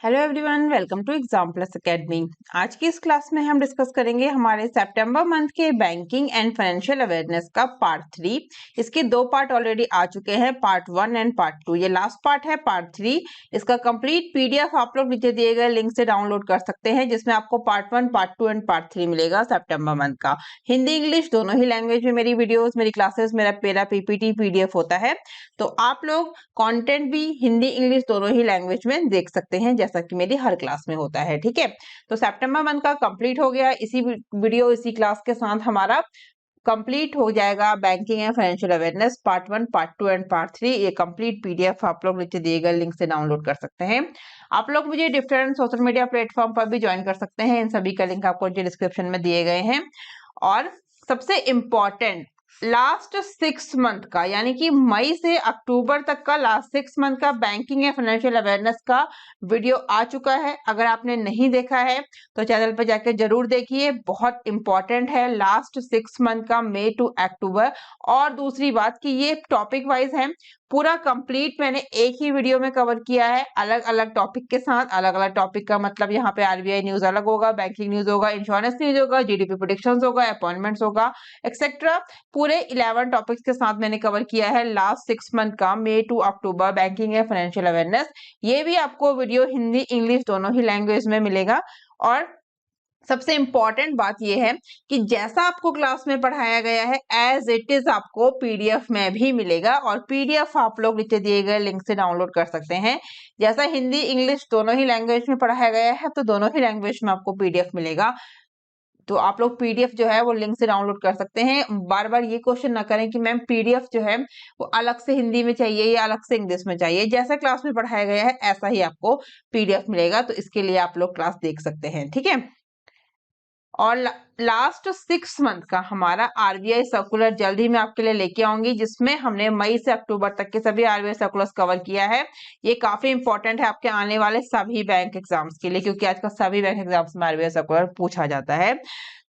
Hello everyone, welcome to exam plus academy. आज की इस क्लास में हम डिस्कस करेंगे हमारे सितंबर मंथ के बैंकिंग एंड फाइनेंशियल अवेयरनेस का पार्ट 3। इसके दो पार्ट ऑलरेडी आ चुके हैं, पार्ट 1 एंड पार्ट 2। ये लास्ट पार्ट है, पार्ट 3। इसका कंप्लीट पीडीएफ आप लोग नीचे दिए गए लिंक से डाउनलोड कर सकते हैं, जिसमें आपको पार्ट 1, पार्ट 2 एंड पार्ट 3 मिलेगा सितंबर मंथ का। हिंदी इंग्लिश दोनों ही लैंग्वेज में मेरी वीडियोस, मेरी क्लासेस, मेरा पीपीटी पीडीएफ होता है। तो आप लोग कंटेंट भी हिंदी इंग्लिश दोनों ही लैंग्वेज में देख सकते हैं, जैसा कि मेरी हर क्लास में होता है। ठीक है, तो सितंबर मंथ का कंप्लीट हो गया। इसी वीडियो इसी क्लास के साथ हमारा कंप्लीट हो जाएगा banking and financial awareness part 1, part 2 and part 3। ये कंप्लीट पीडीएफ आप लोग नीचे दिए गए लिंक से डाउनलोड कर सकते हैं। आप लोग मुझे डिफरेंट सोशल मीडिया प्लेटफॉर्म पर भी ज्वाइन कर सकते हैं। इन सभी का लिंक आपको डिस्क्रिप्शन में दिए गए हैं। और सबसे इम्पोर्टेंट, लास्ट 6 मंथ का, यानी कि मई से अक्टूबर तक का लास्ट 6 मंथ का बैंकिंग एंड फाइनेंशियल अवेयरनेस का वीडियो आ चुका है। अगर आपने नहीं देखा है तो चैनल पर जाकर जरूर देखिए, बहुत इंपॉर्टेंट है लास्ट 6 मंथ का, मई टू अक्टूबर। और दूसरी बात कि ये टॉपिक वाइज है, पूरा कंप्लीट मैंने एक ही वीडियो में कवर किया है, अलग अलग टॉपिक के साथ। अलग अलग टॉपिक का मतलब यहाँ पे आरबीआई न्यूज अलग होगा, बैंकिंग न्यूज होगा, इंश्योरेंस न्यूज होगा, जीडीपी प्रेडिक्शंस होगा, अपॉइंटमेंट्स होगा, एक्सेट्रा। पूरे 11 टॉपिक्स के साथ मैंने कवर किया है लास्ट 6 मंथ का, May to October banking and financial awareness. ये भी आपको वीडियो हिंदी इंग्लिश दोनों ही लैंग्वेज में मिलेगा। और सबसे इंपॉर्टेंट बात यह है कि जैसा आपको क्लास में पढ़ाया गया है एज इट इज आपको पीडीएफ में भी मिलेगा, और पीडीएफ आप लोग नीचे दिए गए लिंक से डाउनलोड कर सकते हैं। जैसा हिंदी इंग्लिश दोनों ही लैंग्वेज में पढ़ाया गया है, तो दोनों ही लैंग्वेज में आपको पीडीएफ मिलेगा। तो आप लोग पीडीएफ जो है वो लिंक से डाउनलोड कर सकते हैं। बार बार ये क्वेश्चन ना करें कि मैम पीडीएफ जो है वो अलग से हिंदी में चाहिए या अलग से इंग्लिश में चाहिए। जैसा क्लास में पढ़ाया गया है ऐसा ही आपको पीडीएफ मिलेगा, तो इसके लिए आप लोग क्लास देख सकते हैं। ठीक है, और लास्ट 6 मंथ का हमारा आरबीआई सर्कुलर जल्द ही मैं आपके लिए लेके आऊंगी, जिसमें हमने मई से अक्टूबर तक के सभी आरबीआई सर्कुलर्स कवर किया है। ये काफी इंपॉर्टेंट है आपके आने वाले सभी बैंक एग्जाम्स के लिए, क्योंकि आजकल सभी बैंक एग्जाम्स में आरबीआई सर्कुलर पूछा जाता है।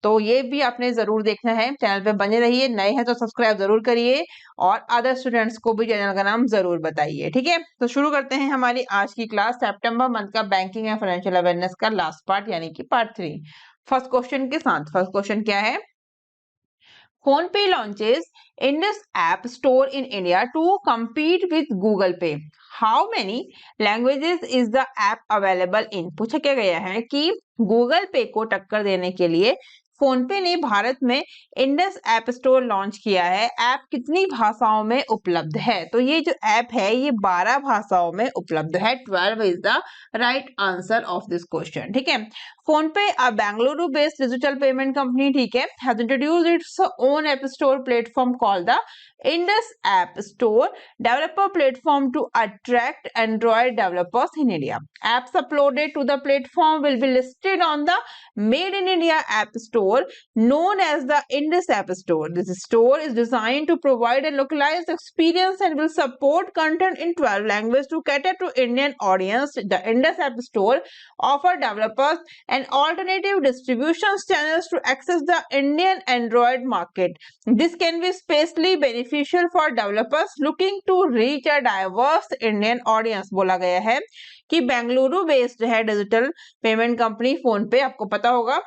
तो ये भी आपने जरूर देखना है। चैनल पे बने रहिए, नए हैं तो सब्सक्राइब जरूर करिए, और अदर स्टूडेंट्स को भी चैनल का नाम जरूर बताइए। ठीक है, तो शुरू करते हैं हमारी आज की क्लास, सितंबर मंथ का बैंकिंग एंड फाइनेंशियल अवेयरनेस का लास्ट पार्ट, यानी कि पार्ट 3। फर्स्ट क्वेश्चन के साथ, फर्स्ट क्वेश्चन क्या है? PhonePe launches Indus app store in India to compete with Google Pay. How many languages is the app available in? पूछा क्या गया है कि गूगल पे को टक्कर देने के लिए फोन पे ने भारत में इंडस ऐप स्टोर लॉन्च किया है। ऐप कितनी भाषाओं में उपलब्ध है? तो ये जो ऐप है ये 12 भाषाओं में उपलब्ध है। 12 is the right answer of this question. ठीक है, PhonePe, a Bangalore-based digital payment company, ठीक है, has introduced its own app store platform called the Indus App Store developer platform to attract Android developers in India. Apps uploaded to the platform will be listed on the Made in India App Store, known as the Indus App Store. This store is designed to provide a localized experience and will support content in 12 languages to cater to Indian audience. The Indus App Store offer developers and alternative distribution channels to access the Indian Android market. This can be especially beneficial for developers looking to reach a diverse Indian audience. बोला गया है कि Bengaluru based है digital payment company phone पे, आपको पता होगा।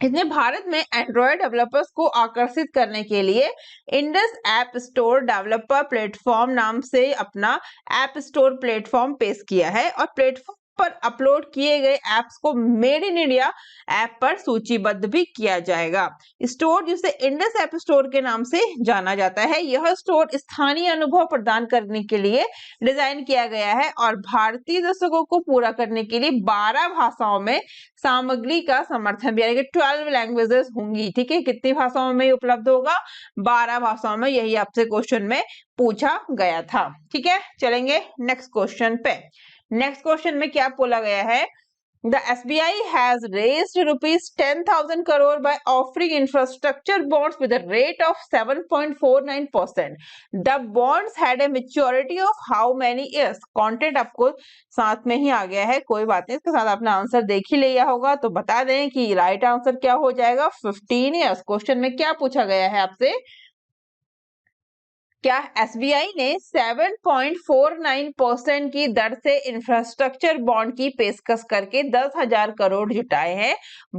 इसने भारत में एंड्रॉयड डेवलपर्स को आकर्षित करने के लिए Indus app store developer platform नाम से अपना ऐप स्टोर प्लेटफॉर्म पेश किया है, और प्लेटफॉर्म पर अपलोड किए गए ऐप्स को मेड इन इंडिया ऐप पर सूचीबद्ध भी किया जाएगा। स्टोर, जिसे इंडस ऐप स्टोर के नाम से जाना जाता है, यह स्टोर स्थानीय अनुभव प्रदान करने के लिए डिजाइन किया गया है और भारतीय दर्शकों को पूरा करने के लिए 12 भाषाओं में सामग्री का समर्थन, यानी कि 12 लैंग्वेजेस होंगी। ठीक है, कितनी भाषाओं में उपलब्ध होगा? 12 भाषाओं में। यही आपसे क्वेश्चन में पूछा गया था। ठीक है, चलेंगे नेक्स्ट क्वेश्चन पे। नेक्स्ट क्वेश्चन में क्या बोला गया है? The SBI has raised rupees 10,000 crore by offering infrastructure bonds with a rate of 7.49%. The bonds had a maturity of how many years? Content आपको साथ में ही आ गया है, कोई बात नहीं, इसके साथ अपना आंसर देख ही लिया होगा, तो बता दें कि राइट आंसर क्या हो जाएगा? 15 years। क्वेश्चन में क्या पूछा गया है आपसे? क्या एसबीआई ने 7.49% की दर से इंफ्रास्ट्रक्चर बॉन्ड की पेशकश करके 10,000 करोड़ जुटाए हैं?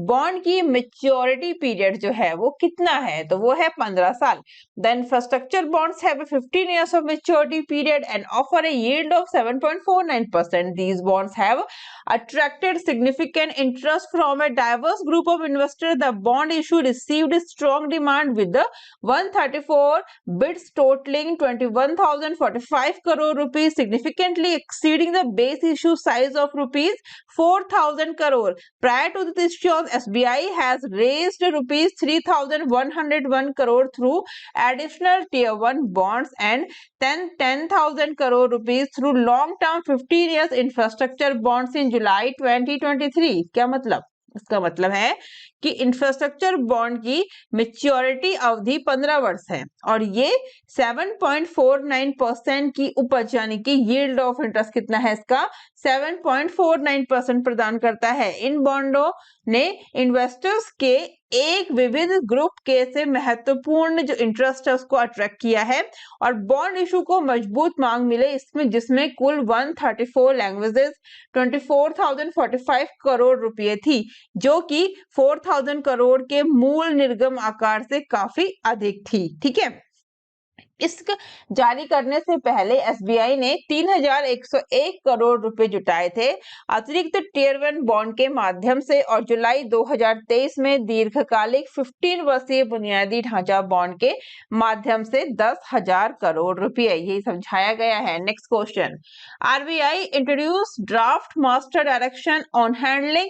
बॉन्ड की मैच्योरिटी पीरियड जो है वो कितना है? तो वो है 15 साल। The infrastructure bonds have a 15 years of maturity period and offer a yield of 7.49%. These bonds have attracted significant interest from a diverse group of investors. The bond issue received strong demand with the 134 bids totaling 21,045 crore rupees, significantly exceeding the base issue size of rupees 4,000 crore. Prior to this issuance, SBI has raised rupees 3,101 crore through additional tier 1 bonds and 10,000 crore rupees through long-term 15 years infrastructure bonds in July 2023. क्या मतलब? इसका मतलब है कि infrastructure bond की maturity अवधि 15 वर्ष है और ये 7.49% की उपज यानी कि यील्ड ऑफ इंटरेस्ट कितना है इसका 7.49% प्रदान करता है। इन बॉन्डों ने इन्वेस्टर्स के एक विविध ग्रुप के से महत्वपूर्ण जो इंटरेस्ट है उसको अट्रैक्ट किया है और बॉन्ड इशू को मजबूत मांग मिले इसमें जिसमें कुल 134 लैंग्वेजेस 24,045 करोड़ रुपए थी जो कि 4,000 करोड़ के मूल निर्गम आकार से काफी अधिक थी। ठीक है, इस जारी करने से पहले एसबीआई ने 3,101 करोड़ रुपए जुटाए थे अतिरिक्त टियर 1 बॉन्ड के माध्यम से और जुलाई 2023 में दीर्घकालिक 15 वर्षीय बुनियादी ढांचा बॉन्ड के माध्यम से 10,000 करोड़ रुपए यही समझाया गया है। Next question, RBI introduce draft master direction on handling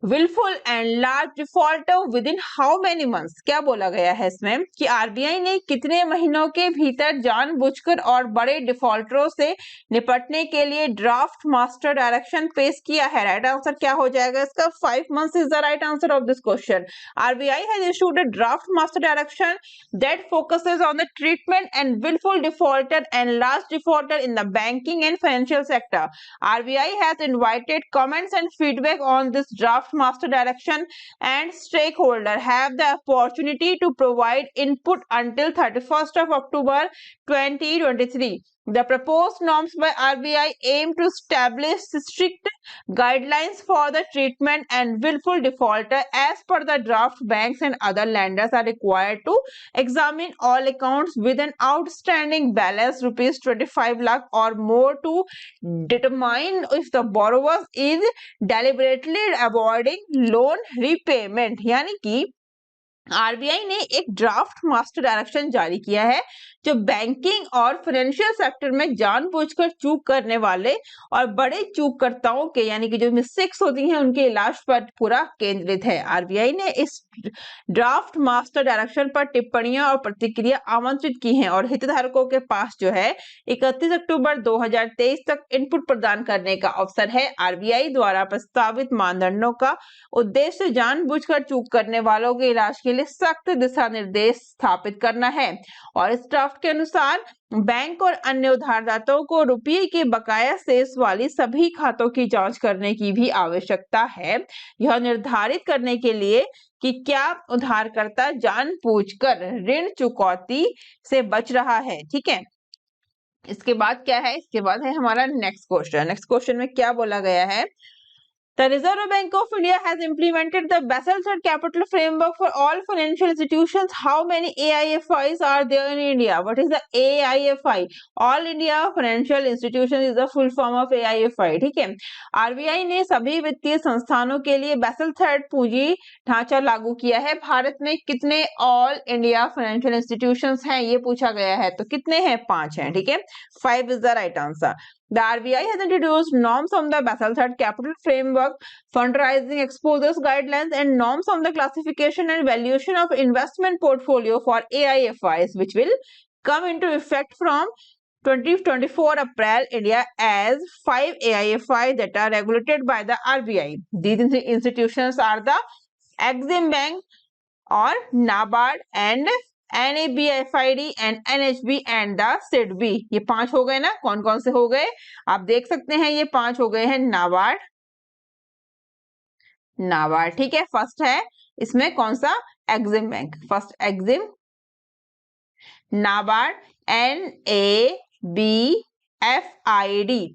wilful and large defaulter within how many months. क्या बोला गया है इसमें कि आरबीआई ने कितने महीनों के भीतर जानबूझकर और बड़े डिफॉल्टरों से निपटने के लिए ड्राफ्ट मास्टर डायरेक्शन पेश किया है। राइट आंसर क्या हो जाएगा इसका 5 months is the right answer of this question. RBI has issued a draft master direction that focuses on the treatment and wilful defaulter and large defaulter in the banking and financial sector. RBI has invited comments and feedback on this draft master direction and stakeholder have the opportunity to provide input until 31st of October 2023. The proposed norms by RBI aim to establish strict guidelines for the treatment and willful defaulter. As per the draft, banks and other lenders are required to examine all accounts with an outstanding balance rupees 25 lakh or more to determine if the borrower is deliberately avoiding loan repayment। यानी कि RBI ने एक draft master direction जारी किया है जो banking और financial sector में जानबूझकर चूक करने वाले और बड़े चूककर्ताओं के यानी कि जो मिस्टेक्स होती हैं उनके इलाज पर पूरा केंद्रित है। आरबीआई ने इस ड्राफ्ट मास्टर डायरेक्शन पर टिप्पणियां और प्रतिक्रिया आमंत्रित की हैं और हितधारकों के पास जो है 31 अक्टूबर 2023 तक इनपुट प्रदान करने का अवसर है। आरबीआई द्वारा प्रस्तावित मानदंडों का उद्देश्य जानबूझकर चूक करने वालों के इलाज के लिए सख्त दिशा निर्देश स्थापित करना है और इस ड्राफ्ट के अनुसार बैंक और अन्य उधारदाताओं को रुपये के बकाया शेष वाली सभी खातों की जांच करने की भी आवश्यकता है, यह निर्धारित करने के लिए कि क्या उधारकर्ता जानबूझकर ऋण चुकौती से बच रहा है। ठीक है, इसके बाद क्या है, इसके बाद है हमारा नेक्स्ट क्वेश्चन। नेक्स्ट क्वेश्चन में क्या बोला गया है, The Reserve Bank of India has implemented the Basel III capital framework for all financial institutions. How many AIFIs are there in India? What is the AIFI? All India Financial Institutions is the full form of AIFI. ठीक है, RBI ने सभी वित्तीय संस्थानों के लिए basal III पूंजी ढांचा लागू किया है। भारत में कितने ऑल इंडिया फाइनेंशियल इंस्टीट्यूशंस हैं ये पूछा गया है, तो कितने हैं? 5 हैं। ठीक है, 5 is the right answer. The RBI has introduced norms on the Basel III capital framework, fundraising exposures guidelines, and norms on the classification and valuation of investment portfolio for AIFIs, which will come into effect from 2024 April. India as 5 AIFI that are regulated by the RBI. These institutions are the Exim Bank or NABARD and NABFID and NHB and the SIDBI। ये 5 हो गए ना, कौन कौन से हो गए आप देख सकते हैं, ये 5 हो गए हैं नाबार्ड। ठीक है, फर्स्ट है इसमें कौन सा? EXIM bank. First EXIM NABARD, NABFID,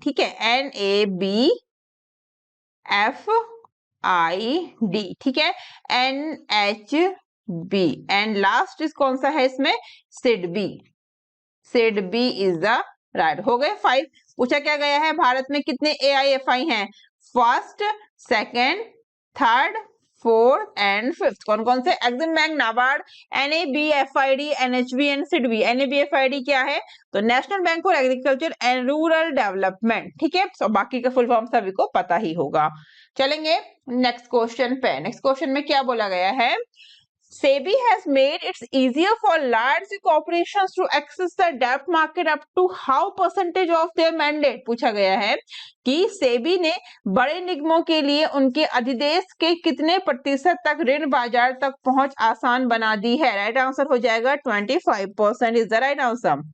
ठीक है, NABFID, ठीक है, NHB, एंड लास्ट इज कौन सा है इसमें, SIDBI. SIDBI is the right. हो गए 5। पूछा क्या गया है, भारत में कितने AIFI हैं, first, second, third, fourth and fifth. कौन कौन से, Exim bank, NABARD, NABFID, NHB and SIDBI. NABFID क्या है, तो national bank for agriculture and rural development, ठीक है। तो बाकी का फुल फॉर्म सभी को पता ही होगा। चलेंगे नेक्स्ट क्वेश्चन पे। नेक्स्ट क्वेश्चन में क्या बोला गया है, SEBI has made it easier for large corporations to access the debt market up to how percentage of their mandate। पूछा गया है कि SEBI ने बड़े निगमों के लिए उनके अधिदेश के कितने प्रतिशत तक ऋण बाजार तक पहुंच आसान बना दी है। राइट आंसर हो जाएगा 25% is the right answer.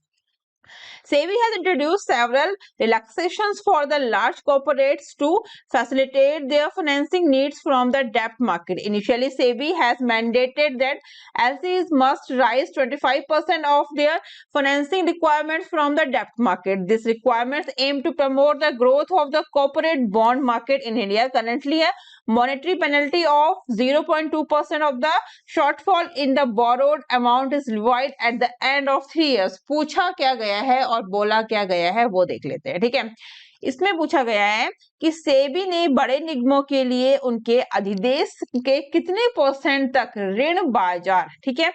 SEBI has introduced several relaxations for the large corporates to facilitate their financing needs from the debt market. Initially, SEBI has mandated that LCs must raise 25% of their financing requirements from the debt market. These requirements aim to promote the growth of the corporate bond market in India. Currently, a monetary penalty of 0.2% of the shortfall in the borrowed amount is levied at the end of 3 years. पूछा क्या गया है और बोला क्या गया है वो देख लेते हैं, ठीक है। इसमें पूछा गया है कि सेबी ने बड़े निगमों के लिए उनके अधिदेश के कितने परसेंट तक ऋण बाजार, ठीक है,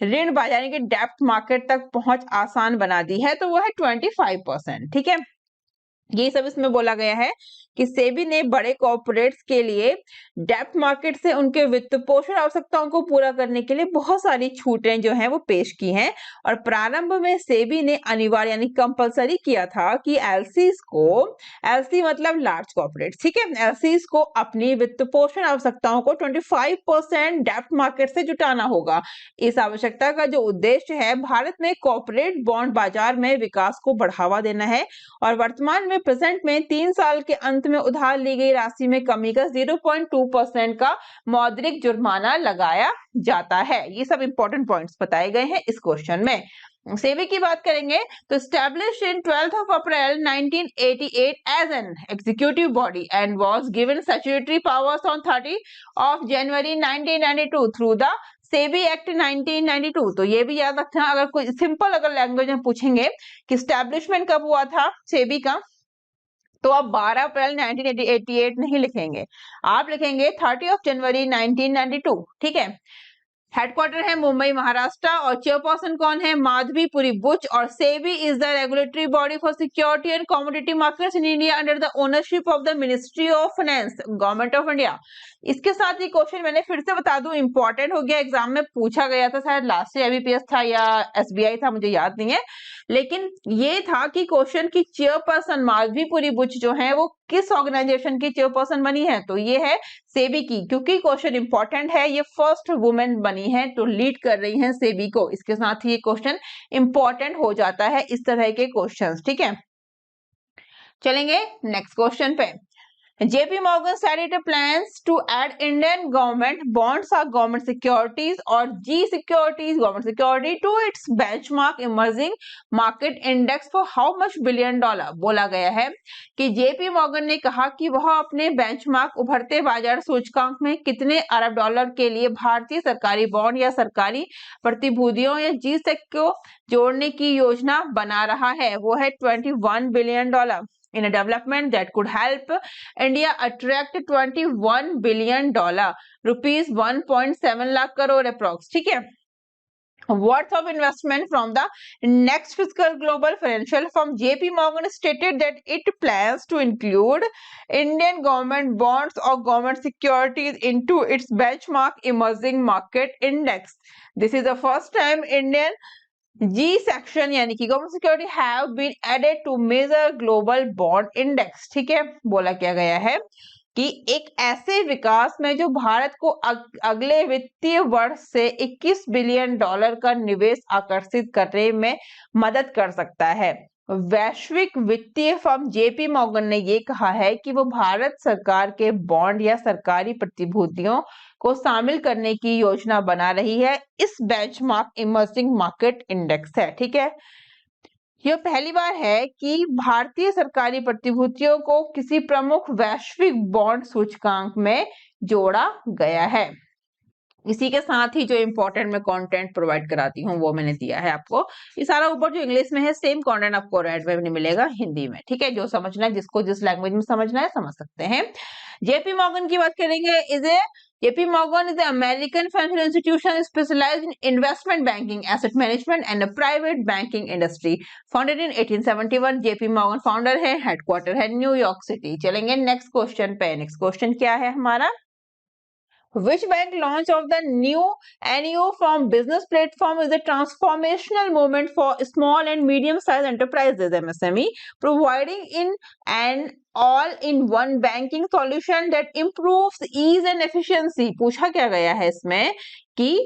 ऋण बाजार यानी कि डेब्ट मार्केट तक पहुंच आसान बना दी है, तो वो है 25%, ठीक है। ये सब इसमें बोला गया है कि सेबी ने बड़े कॉर्पोरेट्स के लिए डेब्ट मार्केट से उनके वित्त पोषण आवश्यकताओं को पूरा करने के लिए बहुत सारी छूटें जो हैं वो पेश की हैं। और प्रारंभ में सेबी ने अनिवार्य यानी कंपलसरी किया था कि एलसीज को, एलसी मतलब लार्ज कॉर्पोरेट्स, ठीक है, एलसीज को अपनी वित्त पोषण आवश्यकताओं को 25% डेब्ट मार्केट से जुटाना होगा। इस आवश्यकता का जो उद्देश्य है भारत में कॉर्पोरेट बॉन्ड बाजार में विकास को बढ़ावा देना है और वर्तमान में प्रेजेंट में 3 साल के अंत में उधार ली गई राशि में कमी का 0.2% का मौद्रिक जुर्माना लगाया जाता है। ये सब इंपॉर्टेंट पॉइंट्स बताए गए हैं इस क्वेश्चन में। सेबी की बात करेंगे तो established in 12th of April 1988 as an executive body and was given statutory powers on 30 of January 1992 through the SEBI act 1992। तो ये भी याद रखना, अगर कोई सिंपल अगर लैंग्वेज में पूछेंगे कि स्टैब्लिशमेंट कब हुआ था सेबी का, तो आप 12 अप्रैल 1988 नहीं लिखेंगे, आप लिखेंगे 30 ऑफ जनवरी 1992, ठीक है। हेडक्वार्टर है मुंबई महाराष्ट्र और चेयरपर्सन कौन है, माधवीपुरी बुच। और SEBI is the regulatory body for security and commodity markets in India under the ownership of the ministry of finance, government of India. इसके साथ ही क्वेश्चन मैंने फिर से बता दूं, इंपॉर्टेंट हो गया, एग्जाम में पूछा गया था, शायद लास्ट ईयर एबीपीएस था या एसबीआई था, मुझे याद नहीं है, लेकिन ये था कि क्वेश्चन की चेयरपर्सन माधवीपुरी बुच जो है वो किस ऑर्गेनाइजेशन की चेयरपर्सन बनी है, तो ये है सेबी की। क्योंकि क्वेश्चन इंपॉर्टेंट है, ये फर्स्ट वुमेन बनी है तो लीड कर रही हैं सेबी को, इसके साथ ही ये क्वेश्चन इंपॉर्टेंट हो जाता है इस तरह के क्वेश्चंस, ठीक है। चलेंगे नेक्स्ट क्वेश्चन पे। JP Morgan said it plans to add Indian government bonds or government securities or G securities government security to its benchmark emerging market index for how much billion dollar। बोला गया है कि JP Morgan ने कहा कि वह अपने benchmark उभरते बाजार सूचकांक में कितने अरब डॉलर के लिए भारतीय सरकारी बॉन्ड या सरकारी प्रतिभूतियों या G सेक को जोड़ने की योजना बना रहा है, वो है 21 billion dollar. in a development that could help India attract 21 billion dollar, rupees 1.7 lakh crore approx, ठीक है, worth of investment from the next fiscal global financial firm JP Morgan stated that it plans to include Indian government bonds or government securities into its benchmark emerging market index. This is the first time Indian G section यानी कि government security have been added to major global bond index, ठीक है। बोला क्या गया है कि एक ऐसे विकास में जो भारत को अगले वित्तीय वर्ष से 21 बिलियन डॉलर का निवेश आकर्षित करने में मदद कर सकता है। वैश्विक वित्तीय फर्म जेपी मॉर्गन ने ये कहा है कि वो भारत सरकार के बॉन्ड या सरकारी प्रतिभूतियों को शामिल करने की योजना बना रही है। इस बेंचमार्क इमर्जिंग मार्केट इंडेक्स है, ठीक है। यह पहली बार है कि भारतीय सरकारी प्रतिभूतियों को किसी प्रमुख वैश्विक बॉन्ड सूचकांक में जोड़ा गया है। इसी के साथ ही जो इंपॉर्टेंट मैं कंटेंट प्रोवाइड कराती हूँ वो मैंने दिया है आपको। ये सारा ऊपर जो इंग्लिश में है सेम कंटेंट आपको रेड में मिलेगा हिंदी में, ठीक है। जो समझना है, जिसको जिस लैंग्वेज में समझना है समझ सकते हैं। जेपी मॉर्गन की बात करेंगे। JP Morgan is an American financial institution specialized in investment banking, asset management and private banking industry. Founded in 1871, JP Morgan founder है, हेडक्वार्टर है न्यूयॉर्क सिटी। चलेंगे नेक्स्ट क्वेश्चन पे। नेक्स्ट क्वेश्चन क्या है हमारा? Which bank launch of the new NEO from business platform is a transformational moment for small and medium-sized enterprises (MSME), providing in an all-in-one banking solution that improves ease and efficiency। पूछा क्या गया है इसमें कि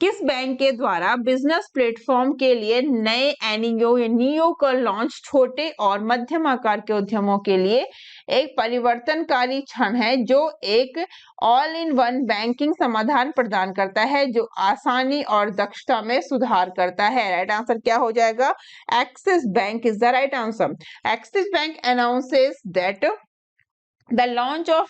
किस bank के द्वारा business platform के लिए नए एनईओ या नीओ का लॉन्च छोटे और मध्यम आकार के उद्यमों के लिए एक परिवर्तनकारी क्षण है जो एक ऑल इन वन बैंकिंग समाधान प्रदान करता है जो आसानी और दक्षता में सुधार करता है। राइट आंसर क्या हो जाएगा? Axis bank is the right answer. Axis bank announces that the launch of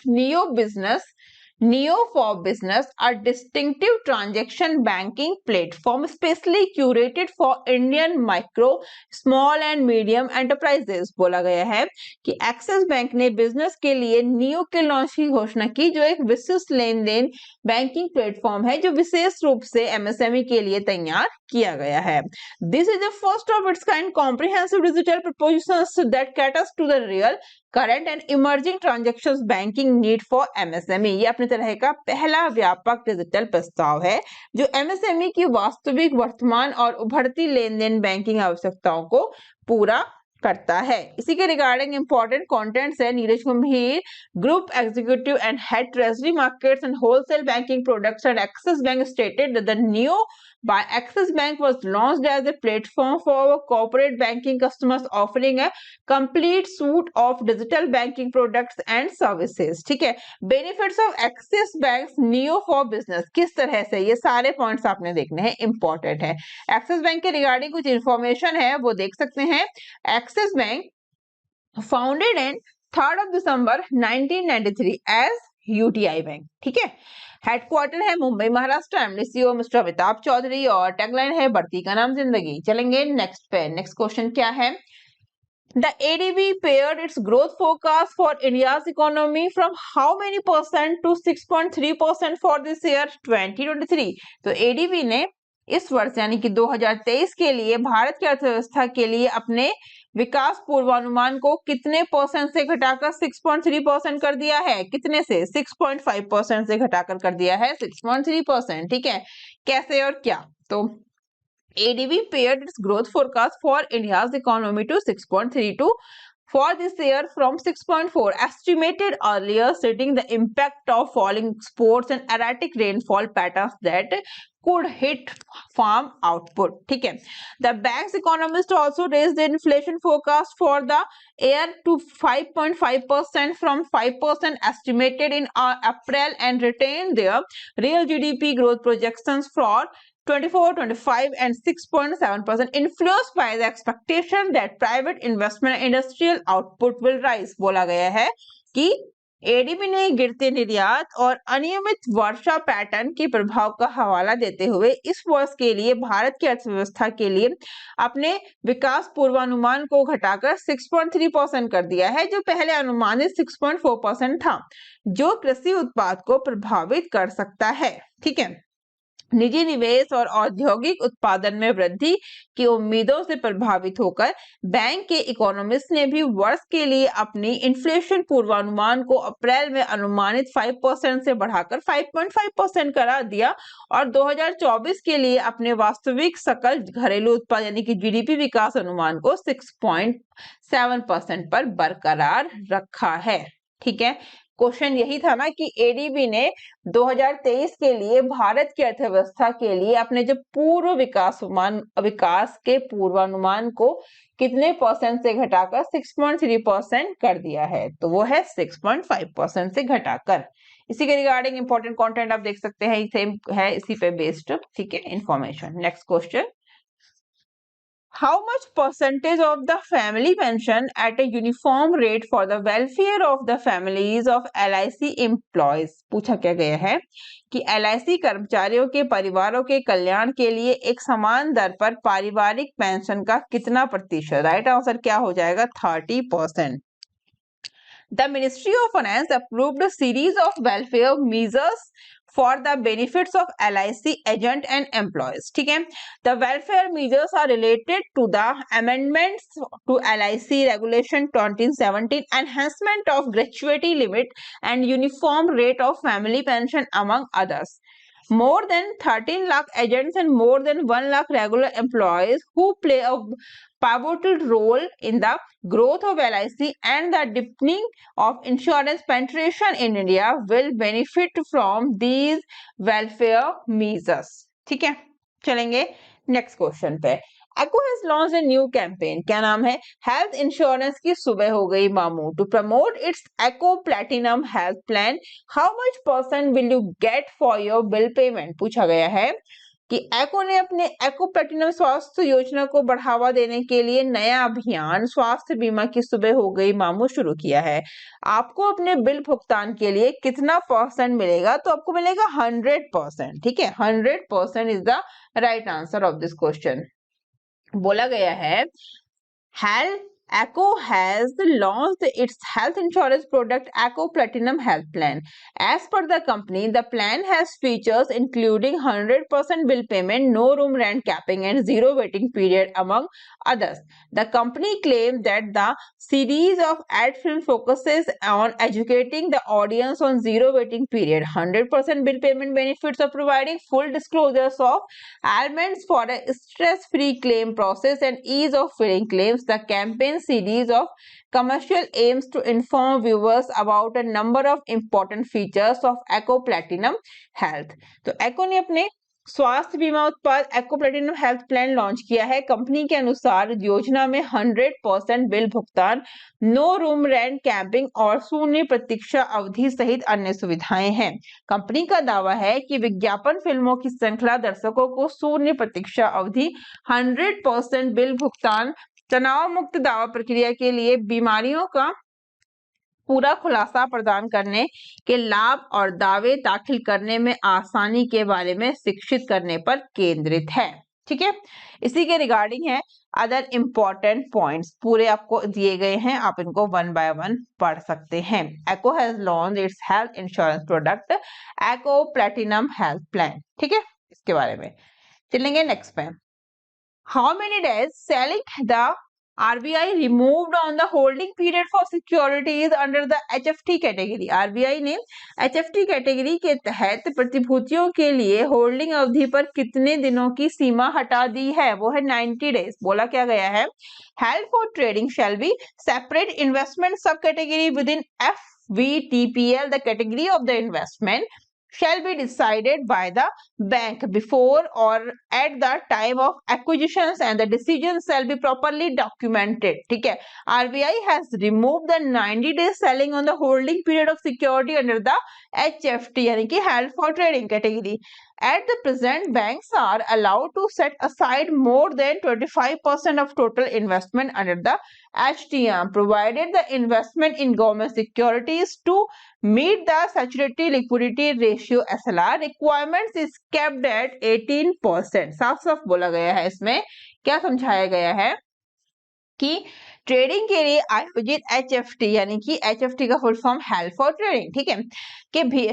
Neo for Business, a distinctive transaction banking platform specially curated for Indian micro, small and medium enterprises। बोला गया है कि axis bank ने business के लिए neo के launch की घोषणा की जो एक विशिष्ट लेन देन बैंकिंग प्लेटफॉर्म है जो विशेष रूप से एमएसएमई के लिए तैयार किया गया है। This is the first of its kind comprehensive digital propositions that caters to the real current and emerging transactions banking need for MSME. ये अपने तरह का पहला व्यापक डिजिटल प्रस्ताव है जो एमएसएमई की वास्तविक, वर्तमान और उभरती लेन देन बैंकिंग आवश्यकताओं को पूरा करता है। इसी के रिगार्डिंग इंपॉर्टेंट कंटेंट्स है। नीरज गंभीर, group executive and head treasury markets and wholesale banking products at axis bank stated that the new by Axis Bank was launched as a platform for corporate banking customers offering a complete suite of digital banking products and services। ठीक है। Benefits of axis bank neo for business किस तरह से, ये सारे points आपने देखने हैं, इंपॉर्टेंट है। एक्सिस बैंक के रिगार्डिंग कुछ इंफॉर्मेशन है वो देख सकते हैं। एक्सिस बैंक फाउंडेड इन 3 दिसंबर 1993 एज यूटीआई बैंक। ठीक है। हेडक्वार्टर है Mumbai Maharashtra. MD CEO mister Amitabh Chaudhary और टैगलाइन है बढ़ती का नाम जिंदगी। चलेंगे नेक्स्ट पे। नेक्स्ट क्वेश्चन क्या है? The ADB pared its growth forecast for India's economy from how many percent to 6.3% for this year 2023। तो ADB ने इस वर्ष यानी कि 2023 के लिए भारत की अर्थव्यवस्था के लिए अपने विकास पूर्वानुमान को कितने परसेंट से घटाकर 6.3% कर दिया है? कितने से? 6.5% से घटाकर कर दिया है 6.3%। ठीक है। कैसे और क्या? तो ADB pared its growth forecast for India's economy to 6.32 for this year from 6.4 estimated earlier, citing the impact of falling exports and erratic rainfall patterns that could hit farm output। ठीक है। The bank's economist also raised the inflation forecast for the year to 5.5% from 5% estimated in April and retained their real GDP growth projections for 24, 25 and 6.7% influenced by the expectation that private investment and industrial output will rise। बोला गया है कि ADB ने गिरते निर्यात और अनियमित वर्षा pattern के प्रभाव का हवाला देते हुए इस वर्ष के लिए भारत की अर्थव्यवस्था के लिए अपने विकास पूर्वानुमान को घटाकर 6.3% कर दिया है जो पहले अनुमानित 6.4% था, जो कृषि उत्पाद को प्रभावित कर सकता है। ठीक है। निजी निवेश और औद्योगिक उत्पादन में वृद्धि की उम्मीदों से प्रभावित होकर बैंक के इकोनॉमिस्ट ने भी वर्ष के लिए अपनी इन्फ्लेशन पूर्वानुमान को अप्रैल में अनुमानित 5% से बढ़ाकर 5.5% करा दिया और 2024 के लिए अपने वास्तविक सकल घरेलू उत्पाद यानी कि जीडीपी विकास अनुमान को 6.7% पर बरकरार रखा है। ठीक है। क्वेश्चन यही था ना कि एडीबी ने 2023 के लिए भारत की अर्थव्यवस्था के लिए अपने जो पूर्व विकास के पूर्वानुमान को कितने परसेंट से घटाकर 6.3% कर दिया है, तो वो है 6.5% से घटाकर। इसी के रिगार्डिंग इंपॉर्टेंट कंटेंट आप देख सकते हैं, सेम है इसी पे बेस्ड, ठीक है, information. Next question, how much percentage of the family pension at a uniform rate for the welfare of the families of LIC employees? पूछा क्या गया है कि LIC कर्मचारियों के परिवारों के कल्याण के लिए एक समान दर पर पारिवारिक पेंशन का कितना प्रतिशत? राइट आंसर क्या हो जाएगा? 30%। The Ministry of Finance approved a series of welfare measures for the benefits of LIC agent and employees. ठीक है, the welfare measures are related to the amendments to LIC Regulation 2017, enhancement of gratuity limit and uniform rate of family pension among others. More than 13 lakh agents and more than 1 lakh regular employees who play a pivotal role in the growth of LIC and the deepening of insurance penetration in India will benefit from these welfare measures. ठीक है, चलेंगे next question पे। Echo has launched a new campaign. क्या नाम है? Health insurance की सुबह हो गई मामू। To promote its Echo platinum health plan, how much % will you get for your bill payment? पूछा गया है कि Echo ने अपने Echo प्लेटिनम स्वास्थ्य योजना को बढ़ावा देने के लिए नया अभियान स्वास्थ्य बीमा की सुबह हो गई मामू शुरू किया है। आपको अपने बिल भुगतान के लिए कितना % मिलेगा? तो आपको मिलेगा 100%। ठीक है, 100% is the right answer of this question. बोला गया है Echo has launched its health insurance product Echo Platinum Health Plan. As per the company, the plan has features including 100% bill payment, no room rent capping and zero waiting period among others. The company claimed that the series of ad film focuses on educating the audience on zero waiting period, 100% bill payment benefits of providing full disclosures of ailments for a stress-free claim process and ease of filing claims. The campaign series of commercial aims to inform viewers about a number of important features of Echo Platinum Health. तो Echo ने अपने स्वास्थ्य बीमा उत्पाद Echo Platinum Health Plan launch किया है। Company के अनुसार योजना में 100% बिल भुगतान, नो रूम रेंट कैपिंग और शून्य प्रतीक्षा अवधि सहित अन्य सुविधाएं हैं। कंपनी का दावा है कि विज्ञापन फिल्मों की श्रृंखला दर्शकों को शून्य प्रतीक्षा अवधि, 100% बिल भुगतान, तनाव मुक्त दावा प्रक्रिया के लिए बीमारियों का पूरा खुलासा प्रदान करने के लाभ और दावे दाखिल करने में आसानी के बारे में शिक्षित करने पर केंद्रित है। ठीक है, इसी के रिगार्डिंग है अदर इंपॉर्टेंट पॉइंट्स पूरे आपको दिए गए हैं, आप इनको 1 by 1 पढ़ सकते हैं। Echo has launched its health insurance product Echo Platinum Health Plan। ठीक है, इसके बारे में चलेंगे नेक्स्ट पे। How many days selling the RBI removed on the holding period for securities under the HFT category? RBI ने HFT कैटेगरी के तहत प्रतिभूतियों के लिए होल्डिंग अवधि पर कितने दिनों की सीमा हटा दी है? वो है 90 डेज। बोला क्या गया है? Held for trading shall be separate investment subcategory within FVTPL. The category of the investment shall be decided by the bank before or at the time of acquisitions and the decision shall be properly documented. ठीक है, RBI has removed the 90 days selling on the holding period of security under the HFT यानी कि held for trading category. At the present, banks are allowed to set aside more than 25% of total investment under the HTM, provided the investment in government securities to meet the statutory liquidity ratio SLR requirements is kept at 18%. साफ साफ बोला गया है, इसमें क्या समझाया गया है कि ट्रेडिंग के लिए आयोजित HFT यानी कि HFT का full form held for trading, ठीक है, कि भी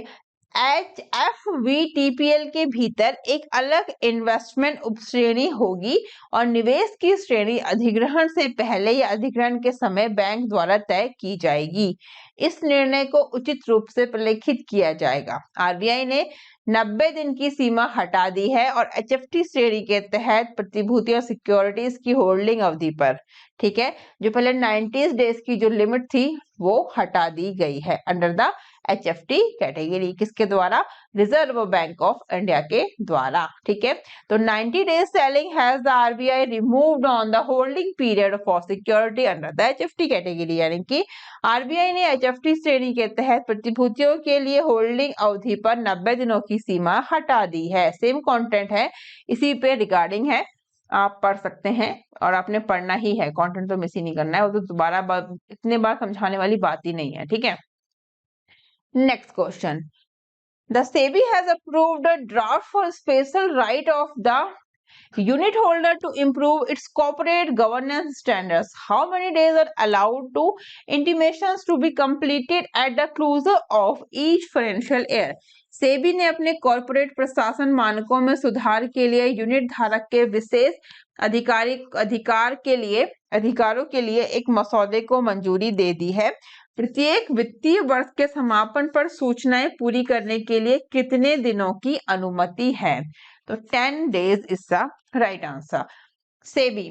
HFVTPL के भीतर एक अलग इन्वेस्टमेंट उपश्रेणी होगी और निवेश की श्रेणी अधिग्रहण से पहले या अधिग्रहण के समय बैंक द्वारा तय की जाएगी। इस निर्णय को उचित रूप से प्रलेखित किया जाएगा। आरबीआई ने 90 दिन की सीमा हटा दी है और एचएफटी श्रेणी के तहत प्रतिभूतियों सिक्योरिटीज की होल्डिंग अवधि पर, ठीक है, जो पहले 90 डेज की जो लिमिट थी वो हटा दी गई है अंडर द एचएफटी कैटेगरी। किसके द्वारा? रिजर्व बैंक ऑफ इंडिया के द्वारा, ठीक है। तो 90 days selling has the RBI removed on the holding period for security under the HFT category, यानी कि आरबीआई ने एचएफटी श्रेणी के तहत प्रतिभूतियों के लिए होल्डिंग अवधि पर 90 दिनों की सीमा हटा दी है। सेम कंटेंट है, इसी पे रिगार्डिंग है, आप पढ़ सकते हैं और आपने पढ़ना ही है, कंटेंट तो मिस ही नहीं करना है, वो तो दोबारा इतने बार समझाने वाली बात ही नहीं है, ठीक है। Next question, the SEBI has approved a draft for special right of the unit holder to improve its corporate governance standards. How many days are allowed to intimations to be completed at the closure of each financial year? SEBI ने अपने corporate प्रशासन मानकों में सुधार के लिए unit धारक के विशेष अधिकारों के लिए एक मसौदे को मंजूरी दे दी है। प्रत्येक वित्तीय वर्ष के समापन पर सूचनाएं पूरी करने के लिए कितने दिनों की अनुमति है? तो 10 days is the right answer. SEBI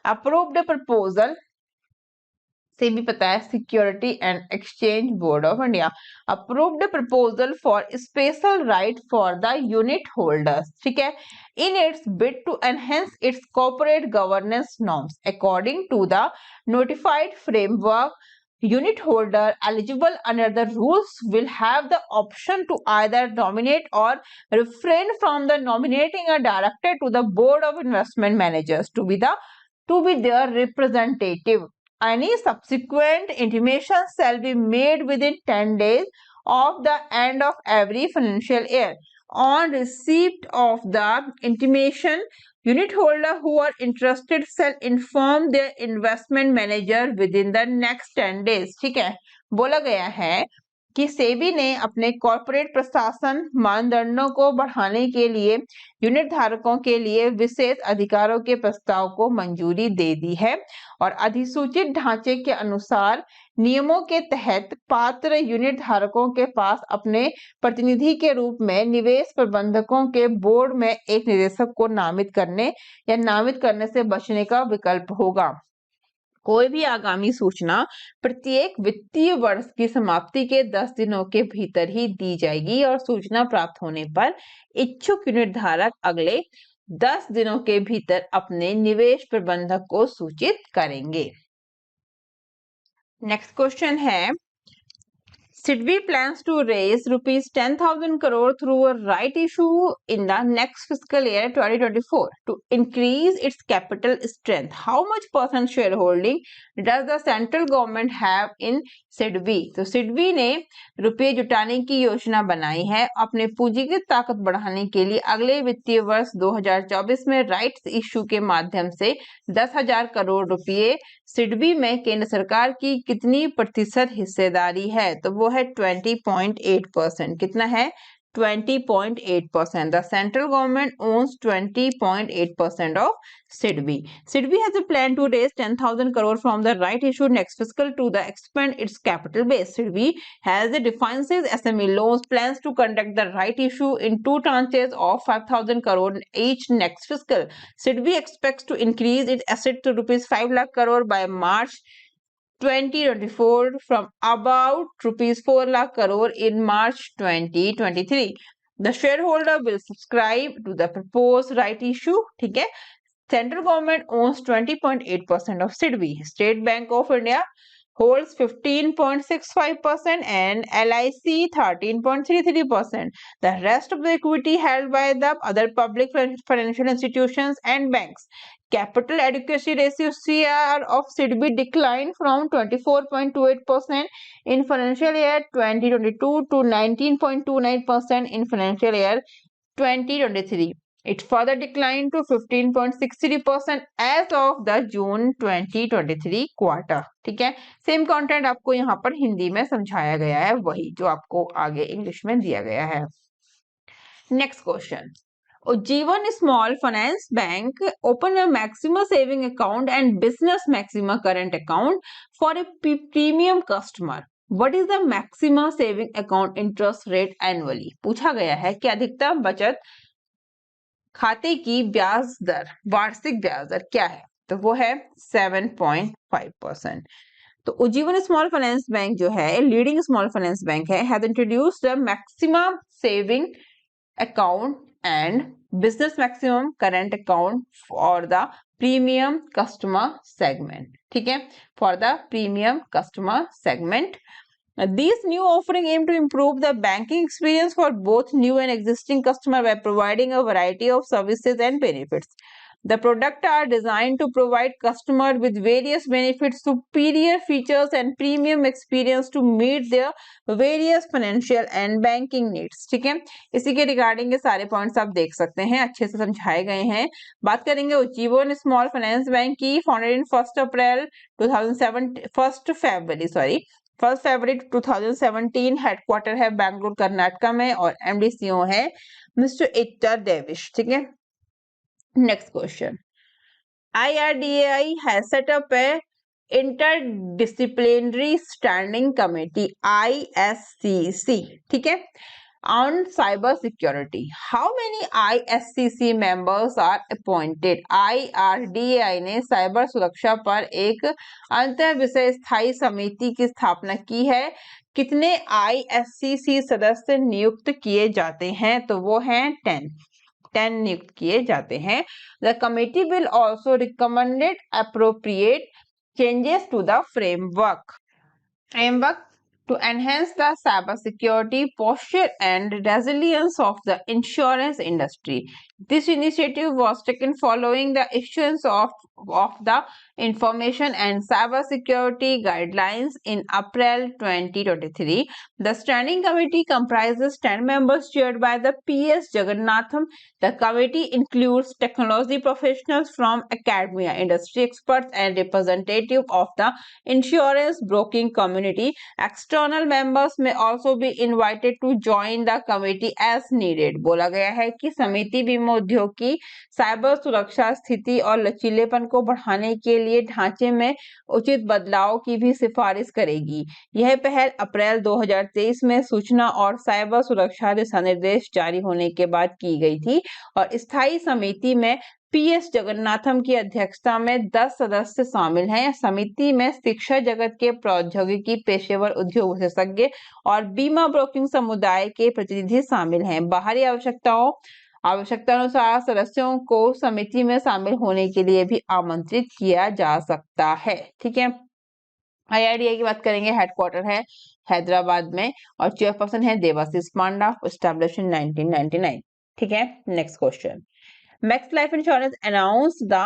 approved a proposal. SEBI पता है security and exchange board of India approved a proposal for special right for the unit holders, ठीक है, in its bid to enhance its corporate governance norms. According to the notified framework, unit holder eligible under the rules will have the option to either nominate or refrain from the nominating a director to the board of investment managers to be their representative. Any subsequent intimation shall be made within 10 days of the end of every financial year. On receipt of the intimation, unit holder who are interested shall inform their investment manager within the next 10 days. ठीक है, बोला गया है कि सेबी ने अपने corporate प्रशासन मानदंडों को बढ़ाने के लिए यूनिट धारकों के लिए विशेष अधिकारों के प्रस्ताव को मंजूरी दे दी है और अधिसूचित ढांचे के अनुसार नियमों के तहत पात्र यूनिट धारकों के पास अपने प्रतिनिधि के रूप में निवेश प्रबंधकों के बोर्ड में एक निदेशक को नामित करने या नामित करने से बचने का विकल्प होगा। कोई भी आगामी सूचना प्रत्येक वित्तीय वर्ष की समाप्ति के 10 दिनों के भीतर ही दी जाएगी और सूचना प्राप्त होने पर इच्छुक यूनिट धारक अगले 10 दिनों के भीतर अपने निवेश प्रबंधक को सूचित करेंगे। नेक्स्ट क्वेश्चन है, SIDBI plans to raise rupees 10,000 crore through a right issue in the next fiscal year 2024 to increase its capital strength. How much % shareholding does the central government have in SIDBI? तो SIDBI ने रुपये जुटाने की योजना बनाई है अपने पूंजीगत ताकत बढ़ाने के लिए अगले वित्तीय वर्ष 2024 में राइट्स इश्यू के माध्यम से 10,000 करोड़ रुपये सिडबी में केंद्र सरकार की कितनी प्रतिशत हिस्सेदारी है? तो वो है 20.8%। कितना है? 20.8%. The central government owns 20.8% of SIDBI. SIDBI has a plan to raise 10,000 crore from the right issue next fiscal to the expand its capital base. SIDBI has defined SME loans plans to conduct the right issue in 2 tranches of 5,000 crore each next fiscal. SIDBI expects to increase its asset to rupees 5 lakh crore by March 2024 from about rupees 4 lakh crore in March 2023. The shareholder will subscribe to the proposed right issue. ठीक है, Central government owns 20.8% of SIDBI. State Bank of India holds 15.65% and LIC 13.33%. The rest of the equity held by the other public financial institutions and banks. Capital adequacy ratio CR of SIDBI declined from 24.28% in financial year 2022 to 19.29% in financial year 2023. It further declined to 15.63% as of the June 2023 quarter. ठीक है, same content आपको यहाँ पर हिंदी में समझाया गया है, वही जो आपको आगे इंग्लिश में दिया गया है। Next question, Ujjivan Small Finance Bank open a Maxima saving account and business Maxima current account for a premium customer. What is the maximum saving account interest rate annually? पूछा गया है कि अधिकतम बचत खाते की ब्याज दर, वार्षिक ब्याज दर क्या है? तो वो है 7.5%। तो उज्जीवन स्मॉल फाइनेंस बैंक जो है, लीडिंग स्मॉल फाइनेंस बैंक है, has introduced the maximum saving account and business maximum current account for the premium customer segment. ठीक है, for the premium customer segment. These new offering aim to improve the banking experience for both new and existing customer by providing a variety of services and benefits. The products are designed to provide customers with various benefits, superior features, and premium experience to meet their various financial and banking needs. ठीक है, इसी के regarding ये सारे points आप देख सकते हैं, अच्छे से समझाए गए हैं। बात करेंगे उज्जीवन स्मॉल फाइनेंस बैंक की, फाउंडेड इन 1 फरवरी 2017, हेडक्वार्टर है बैंगलोर कर्नाटका में, और MD/CEO है मिस्टर इट्टर डेविश। ठीक है, next question, IRDAI has set up a interdisciplinary standing committee ISCC, ठीक है, on cyber security. How many ISCC members are appointed? IRDAI ने साइबर सुरक्षा पर एक अंतर विषय स्थायी समिति की स्थापना की है। कितने ISCC सदस्य नियुक्त किए जाते हैं? तो वो हैं 10 नियुक्त किए जाते हैं। The committee will also recommend appropriate changes to the framework to enhance the cybersecurity posture and resilience of the insurance industry. This initiative was taken following the issuance of the Information and Cybersecurity Guidelines in April 2023. The Standing Committee comprises 10 members chaired by the PS Jagannatham. The committee includes technology professionals from academia, industry experts, and representatives of the insurance broking community. External members may also be invited to join the committee as needed. बोला गया है कि समिति बीमा उद्योग की cyber सुरक्षा स्थिति और लचीलेपन को बढ़ाने के लिए ढांचे में उचित बदलाव की भी सिफारिश करेगी। यह पहल अप्रैल 2023 में सूचना और साइबर सुरक्षा दिशा निर्देश जारी होने के बाद की गई थी, और स्थायी समिति में PS जगन्नाथम की अध्यक्षता में 10 सदस्य शामिल हैं। समिति में शिक्षा जगत के प्रौद्योगिकी पेशेवर, उद्योग विशेषज्ञ और बीमा ब्रोकिंग समुदाय के प्रतिनिधि शामिल हैं। बाहरी आवश्यकतानुसार सदस्यों को समिति में शामिल होने के लिए भी आमंत्रित किया जा सकता है। ठीक है, IRDAI की बात करेंगे, हेडक्वार्टर है हैदराबाद में और चेयरपर्सन है देवाशीष पांडा, एस्टैब्लिश इन 1999। ठीक है, next question, Max Life Insurance announced the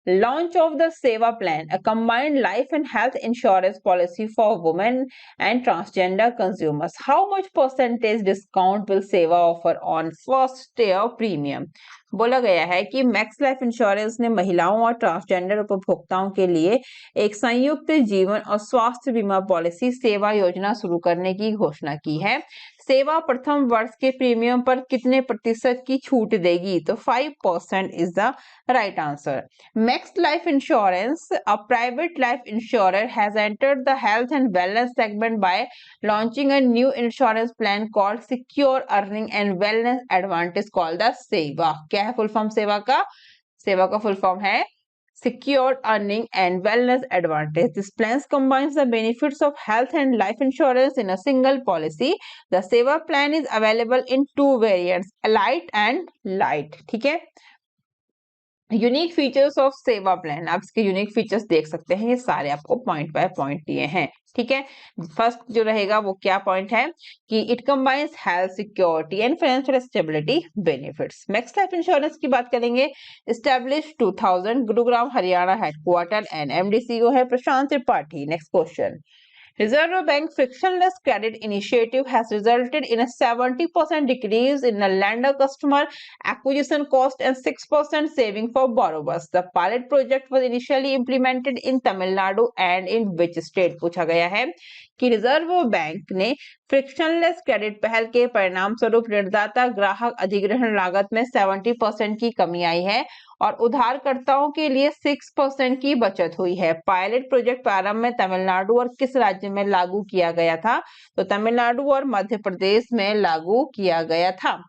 launch of the Seva Plan, a combined life and health insurance policy for women and transgender consumers. How much percentage discount will Seva offer on first year premium? बोला गया है कि max Life insurance ने महिलाओं और transgender उपभोक्ताओं के लिए एक संयुक्त जीवन और स्वास्थ्य बीमा पॉलिसी सेवा योजना शुरू करने की घोषणा की है। सेवा प्रथम वर्ष के प्रीमियम पर कितने प्रतिशत की छूट देगी? तो 5% is the right answer. Max Life Insurance, a private life insurer, has entered the health and wellness segment by launching a new insurance plan called Secure Earning and Wellness Advantage called the सेवा। क्या है full form सेवा का? सेवा का full form है Secured Earning and Wellness Advantage. This plan combines the benefits of health and life insurance in a single policy. The Seva plan is available in 2 variants, Elite and Light. ठीक है, unique features of सेवा plan, आप इसके unique features देख सकते हैं, ये सारे आपको पॉइंट बाय पॉइंट दिए हैं। ठीक है, फर्स्ट जो रहेगा वो क्या पॉइंट है कि it combines health, security and financial stability benefits. Max Life Insurance की बात करेंगे, establish 2000, Gurugram Haryana headquarter, and MD/CEO है Prashant Tripathi. Next question, Reserve Bank frictionless credit initiative has resulted in a 70% decrease in the lender customer acquisition cost and 6% saving for borrowers. The pilot project was initially implemented in Tamil Nadu and in which state? पूछा गया है कि reserve bank ने frictionless credit पहल के परिणाम स्वरूप ऋणदाता ग्राहक अधिग्रहण लागत में 70% की कमी आई है और उधारकर्ताओं के लिए 6% की बचत हुई है। पायलट प्रोजेक्ट प्रारंभ में तमिलनाडु और किस राज्य में लागू किया गया था? तो तमिलनाडु और मध्य प्रदेश में लागू किया गया था।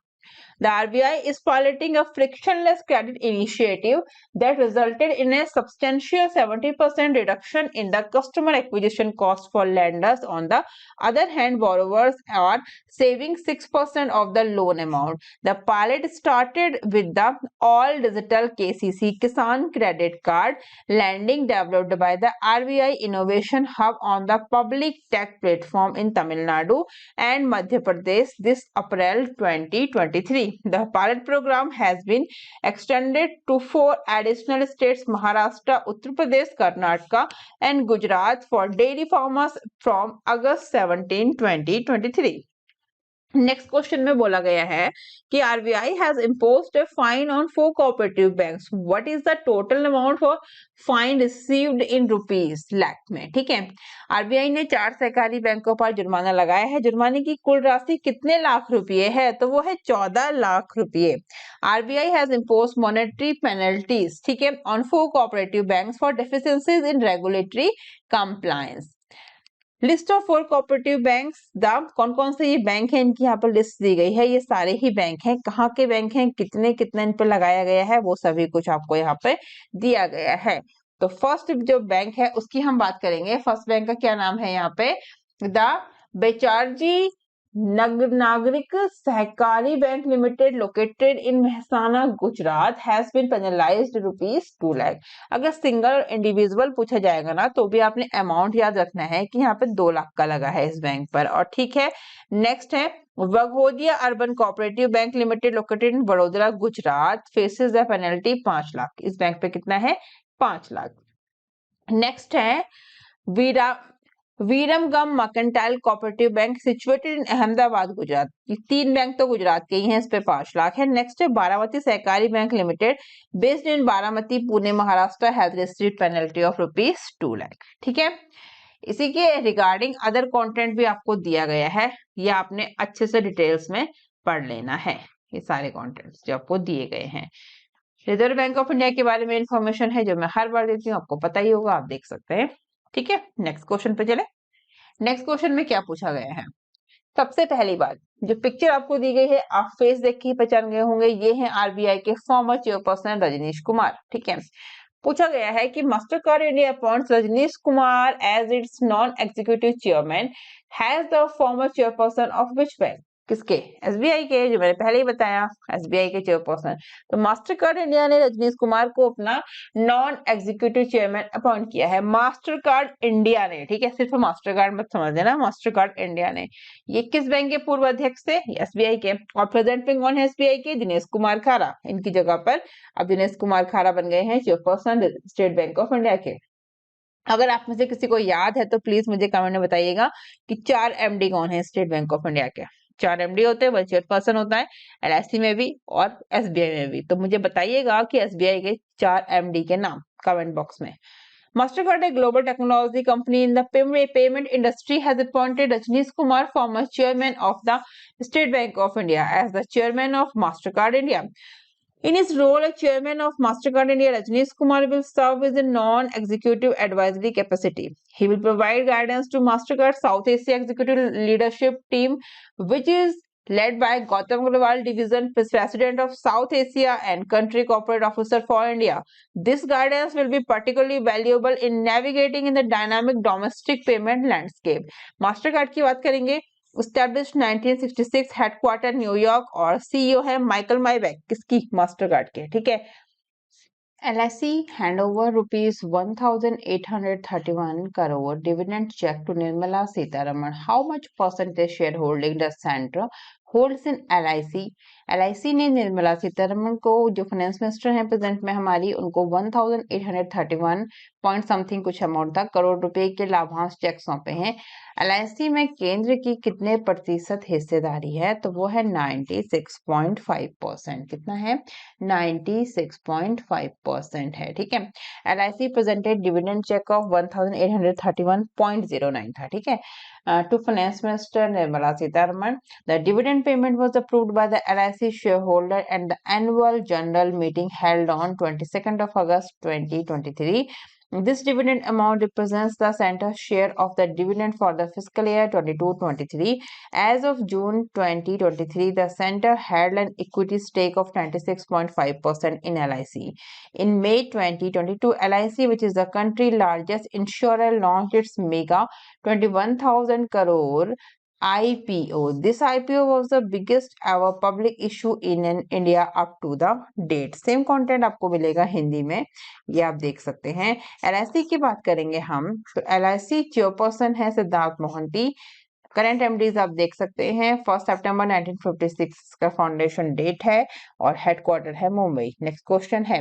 The RBI is piloting a frictionless credit initiative that resulted in a substantial 70% reduction in the customer acquisition cost for lenders. On the other hand, borrowers are saving 6% of the loan amount. The pilot started with the all-digital KCC Kisan Credit Card lending developed by the RBI Innovation Hub on the public tech platform in Tamil Nadu and Madhya Pradesh this April 2023. The pilot program has been extended to 4 additional states: Maharashtra, Uttar Pradesh, Karnataka, and Gujarat for dairy farmers from August 17, 2023. Next question में बोला गया है कि RBI has imposed a fine on 4 cooperative banks. What is the total amount for fine received in rupees lakh में? ठीक है, RBI ने 4 सहकारी बैंकों पर जुर्माना लगाया है। जुर्माने की कुल राशि कितने लाख रुपए है? तो वो है 14 लाख रुपए। RBI has imposed monetary penalties, ठीक है, on 4 cooperative banks for deficiencies in regulatory compliance. List of 4 cooperative banks, कौन कौन से ये बैंक हैं इनकी यहाँ पर लिस्ट दी गई है। ये सारे ही बैंक हैं, कहाँ के बैंक हैं, कितने कितने इन पर लगाया गया है, वो सभी कुछ आपको यहाँ पे दिया गया है। तो फर्स्ट जो बैंक है उसकी हम बात करेंगे। फर्स्ट बैंक का क्या नाम है यहाँ पे? The Becharaji Nagarik Sahakari bank limited located in Mehsana Gujarat has been penalized ₹2 lakh. अगर सिंगल इंडिविजुअल पूछा जाएगा ना तो भी आपने अमाउंट याद रखना है कि यहाँ पे 2 लाख का लगा है इस बैंक पर। और ठीक है, नेक्स्ट है Vaghodia urban cooperative bank limited located in Vadodara Gujarat faces the penalty 5 lakh. इस बैंक पे कितना है? 5 लाख। नेक्स्ट है Viramgam mercantile cooperative bank situated in Ahmedabad Gujarat. 3 bank तो गुजरात के ही हैं, इस पे 5 लाख है। नेक्स्ट है बारामती सहकारी bank limited based in Baramati Pune Maharashtra has received penalty of ₹2 lakh. ठीक है, इसी के रिगार्डिंग अदर कंटेंट भी आपको दिया गया है, ये आपने अच्छे से डिटेल्स में पढ़ लेना है। ये सारे कंटेंट्स जो आपको दिए गए हैं। रिजर्व बैंक ऑफ इंडिया के बारे में इंफॉर्मेशन है जो मैं हर बार देती हूँ, आपको पता ही होगा, आप देख सकते हैं। ठीक है, नेक्स्ट क्वेश्चन पे चले। नेक्स्ट क्वेश्चन में क्या पूछा गया है? सबसे पहली बात, जो पिक्चर आपको दी गई है आप फेस देख के पहचान गए होंगे, ये है आरबीआई के फॉर्मर चेयरपर्सन रजनीश कुमार। ठीक है, पूछा गया है कि Mastercard India appoints Rajnish Kumar as its non executive chairman, has the former chairperson of which bank? किसके? एसबीआई के, जो मैंने पहले ही बताया, एसबीआई के चेयरपर्सन। तो मास्टरकार्ड इंडिया ने रजनीश कुमार को अपना नॉन एग्जीक्यूटिव चेयरमैन अपॉइंट किया है। मास्टरकार्ड इंडिया ने, ठीक है, सिर्फ मास्टरकार्ड मत समझ देना, मास्टरकार्ड इंडिया ने। ये किस बैंक के पूर्व अध्यक्ष थे? एसबीआई के। और प्रेजेंट में कौन है एसबीआई के? दिनेश कुमार खारा। इनकी जगह पर अब दिनेश कुमार खारा बन गए हैं chairperson state bank of India के। अगर आप में से किसी को याद है तो प्लीज मुझे कमेंट में बताइएगा कि 4 एमडी कौन है स्टेट बैंक ऑफ इंडिया के। 4 एमडी होते हैं, 1 चेयरपर्सन होता है, एलआईसी में भी और एसबीआई में भी। तो मुझे बताइएगा कि एसबीआई के 4 एमडी के नाम कमेंट बॉक्स में। Mastercard, a global technology company in the payment industry, has appointed Rajneesh Kumar, former chairman of the State Bank of India, as the chairman of Mastercard India. In his role as chairman of Mastercard India, Rajneesh Kumar will serve with a non-executive advisory capacity. He will provide guidance to Mastercard South Asia Executive Leadership Team, which is led by Gautam Agrawal, Division President of South Asia and Country Corporate Officer for India. This guidance will be particularly valuable in navigating in the dynamic domestic payment landscape. Mastercard की बात करेंगे, Established 1966, headquarter New York और CEO है Michael माइबैक। किसकी? Mastercard के। ठीक है, LIC hand over ₹1,831 crore dividend check to Nirmala Sitharaman. How much percentage shareholding does Centre holds in LIC? LIC ने निर्मला सीतारमण को, जो फाइनेंस मिनिस्टर हैं प्रेजेंट में हमारी, उनको 1,831 पॉइंट समथिंग कुछ अमाउंट था करोड़ रुपए के लाभांश चेक सौंपे हैं। LIC में केंद्र की कितने प्रतिशत हिस्सेदारी है? तो वो है 96.5%। कितना है? 96.5% है। ठीक है, LIC presented dividend cheque of 1,831.09 था। ठीक है, to Finance Minister Nirmala Sitharaman. The dividend payment was approved by the LIC shareholder and the annual general meeting held on 22nd of August 2023. This dividend amount represents the center's share of the dividend for the fiscal year 22-23. As of June 2023, the center held an equity stake of 96.5% in LIC. In May 2022, LIC, which is the country's largest insurer, launched its mega 21,000 crore IPO. This IPO was the biggest ever public issue in India up to the date. Same content आपको मिलेगा हिंदी में, ये आप देख सकते हैं। LIC की बात करेंगे हम, तो LIC चेयरपर्सन है सिद्धार्थ मोहंती। करंट एमडीज आप देख सकते हैं, 1 सितंबर 1956 का फाउंडेशन डेट है और हेडक्वार्टर है मुंबई। नेक्स्ट क्वेश्चन है,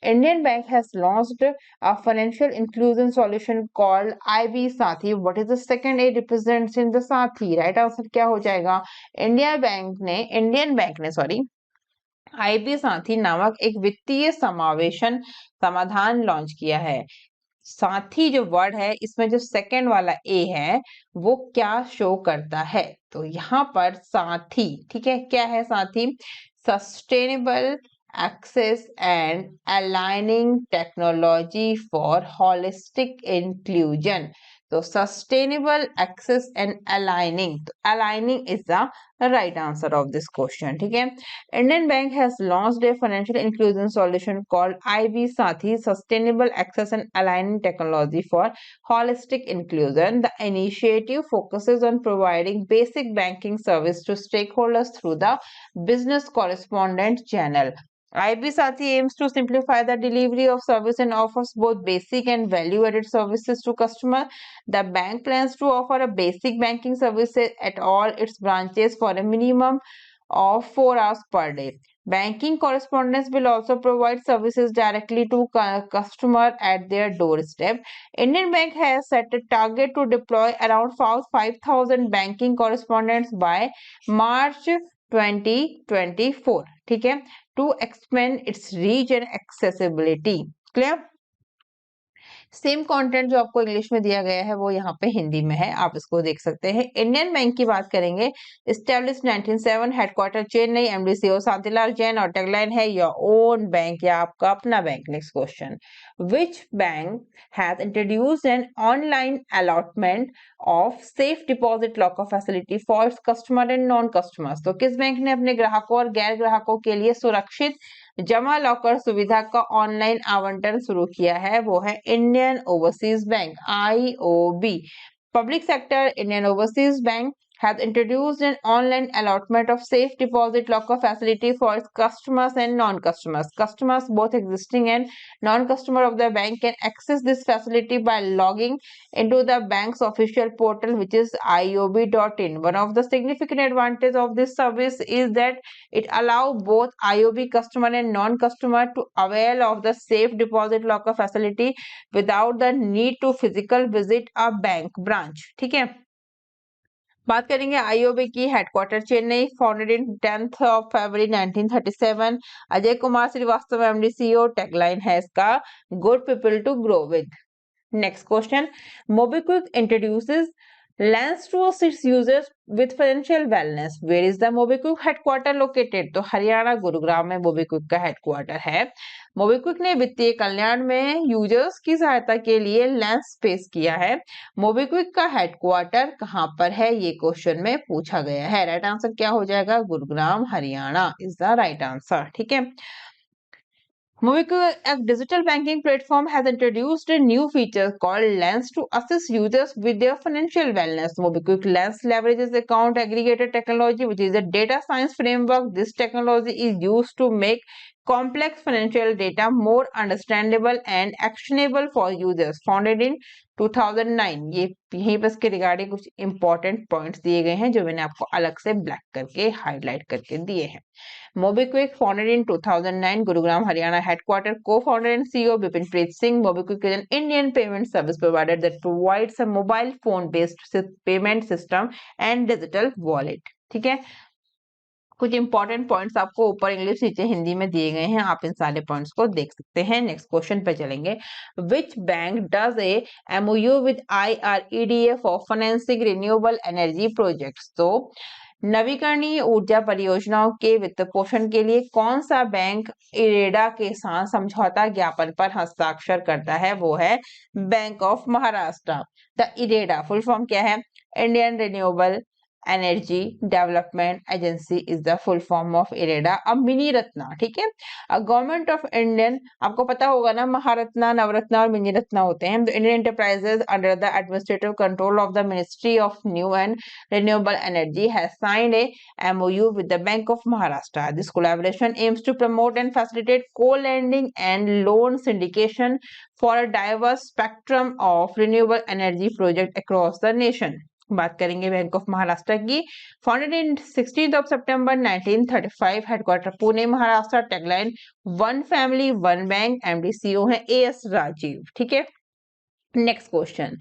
Indian Bank has launched a financial inclusion solution called IB Saathi. What is the second A represents in the Saathi? Right answer क्या हो जाएगा? इंडियन बैंक ने आईबी साथी नामक एक वित्तीय समावेशन समाधान लॉन्च किया है। साथी जो वर्ड है, इसमें जो सेकंड वाला ए है वो क्या शो करता है? तो यहाँ पर साथी, ठीक है, क्या है साथी? Sustainable access and aligning technology for holistic inclusion. तो सस्टेनेबल एक्सेस एंड अलाइनिंग, तो aligning is the right answer of this question, ठीक है। Indian Bank has launched a financial inclusion solution called IB Sathi, Sustainable Access and Aligning Technology for Holistic Inclusion. The initiative focuses on providing basic banking service to stakeholders through the business correspondent channel. IB Sathi aims to simplify the delivery of service and offers both basic and value-added services to customers. The bank plans to offer a basic banking services at all its branches for a minimum of 4 hours per day. Banking correspondents will also provide services directly to customer at their doorstep. Indian Bank has set a target to deploy around 5,000 banking correspondents by March 2024. ठीक है, to expand its reach and accessibility. Clear? Same content जो आपको English में दिया गया है वो यहाँ पे हिंदी में है, आप इसको देख सकते हैं। इंडियन बैंक की बात करेंगे, establish 1907, headquarter Chennai, MD CEO Shantilal Jain और टैगलाइन है योर ओन बैंक या आपका अपना bank. Next question, which bank has introduced an online allotment of safe deposit locker facility for its customer and non customers? तो किस बैंक ने अपने ग्राहकों और गैर ग्राहकों के लिए सुरक्षित जमा लॉकर सुविधा का ऑनलाइन आवंटन शुरू किया है? वो है Indian overseas bank, IOB। Public sector Indian Overseas Bank has introduced an online allotment of safe deposit locker facility for its customers and non-customers. Customers, both existing and non-customer of the bank, can access this facility by logging into the bank's official portal, which is iob.in. One of the significant advantages of this service is that it allows both IOB customer and non-customer to avail of the safe deposit locker facility without the need to physical visit a bank branch. ठीक है, बात करेंगे IOB की, headquarter Chennai, founded in 10th of February 1937। Ajay Kumar Srivastava MD CEO, tagline है इसका good people to grow with. Next question, MobiKwik introduces Lens to assist users with financial wellness. Where is the MobiKwik headquarter located? तो हरियाणा गुरुग्राम में MobiKwik का headquarter है। MobiKwik ने वित्तीय कल्याण में users की सहायता के लिए लेंस पेश किया है। MobiKwik का हेडक्वार्टर कहाँ पर है, ये क्वेश्चन में पूछा गया है। राइट आंसर क्या हो जाएगा? Gurugram Haryana is the right answer, ठीक है। MobiKwik, a digital banking platform, has introduced a new feature called Lens to assist users with their financial wellness. MobiKwik Lens leverages account aggregator technology, which is a data science framework. This technology is used to make complex financial data more understandable and actionable for users. Founded in 2009, ये यहीं पर इसके regarding कुछ important points दिए गए हैं जो मैंने आपको अलग से ब्लैक करके हाईलाइट करके दिए हैं। MobiKwik, founded in 2009, Gurugram, Haryana, headquarter, co-founder and CEO Bipin Preet Singh. MobiKwik is an Indian payment service provider that provides a mobile phone-based payment system and digital wallet. ठीक है, कुछ important points आपको ऊपर English नीचे हिंदी में दिए गए हैं, आप इन सारे पॉइंट्स को देख सकते हैं। नेक्स्ट क्वेश्चन पे चलेंगे। Which bank does a MOU with IREDA for financing renewable energy projects? तो नवीकरणीय ऊर्जा परियोजनाओं के वित्त पोषण के लिए कौन सा बैंक इरेडा के साथ समझौता ज्ञापन पर हस्ताक्षर करता है? वो है bank of Maharashtra. The IREDA full form क्या है? Indian renewable energy development agency is the full form of IREDA. अब मिनी रत्ना, ठीक है, गवर्नमेंट ऑफ इंडियन, आपको पता होगा ना, महारत्ना, नवरत्ना और मिनी रत्ना होते हैं। Indian enterprises under the administrative control of the ministry of new and renewable energy has signed a MOU with the Bank of Maharashtra. This collaboration aims to promote and facilitate co-lending and loan syndication for a diverse spectrum of renewable energy projects across the nation. बात करेंगे bank of Maharashtra की। Founded in 16 September 1935, headquarter Pune Maharashtra, tagline one family one bank, MD CEO है AS Rajiv, ठीक है। Next question.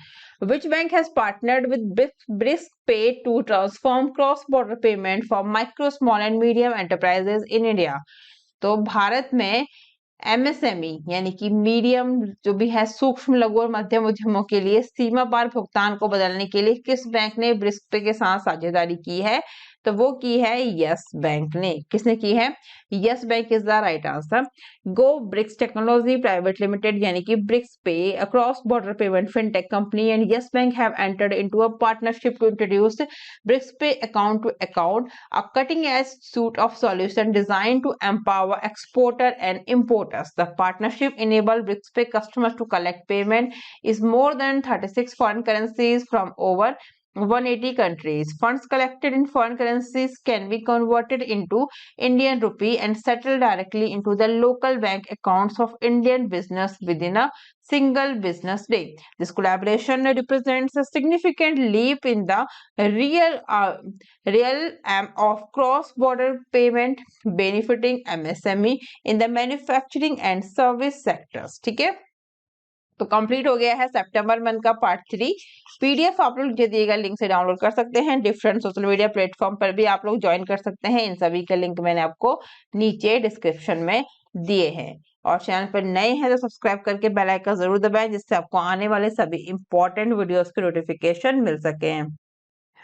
Which bank has partnered with BriskPay to transform cross-border payment for micro, small and medium enterprises in India? तो भारत में MSME यानी कि medium जो भी है, सूक्ष्म लघु और मध्यम उद्यमों के लिए सीमा पार भुगतान को बदलने के लिए किस बैंक ने ब्रिस्क पे के साथ साझेदारी की है? तो वो की है यस बैंक ने। किसने की है? Yes Bank is the right answer. Go Bricks technology private limited यानी कि ब्रिक्स पे, a cross border payment fintech company, and Yes Bank have entered into a partnership to introduce BricsPay account to account, a cutting edge suite of solutions designed to empower exporter and importers. The partnership enables BricsPay customers to collect payment is more than 36 foreign currencies from over 180 countries. Funds collected in foreign currencies can be converted into Indian rupee and settled directly into the local bank accounts of Indian business within a single business day. This collaboration represents a significant leap in the realm of cross-border payment, benefiting MSME in the manufacturing and service sectors. ठीक है, तो complete हो गया है सितंबर month का part 3। PDF आप लोग जो दिए गए लिंक से डाउनलोड कर सकते हैं। डिफरेंट सोशल मीडिया प्लेटफॉर्म पर भी आप लोग ज्वाइन कर सकते हैं। इन सभी के लिंक मैंने आपको नीचे डिस्क्रिप्शन में दिए हैं। और चैनल पर नए हैं तो सब्सक्राइब करके बेल आइकन जरूर दबाएं, जिससे आपको आने वाले सभी इंपॉर्टेंट वीडियोस के नोटिफिकेशन मिल सके।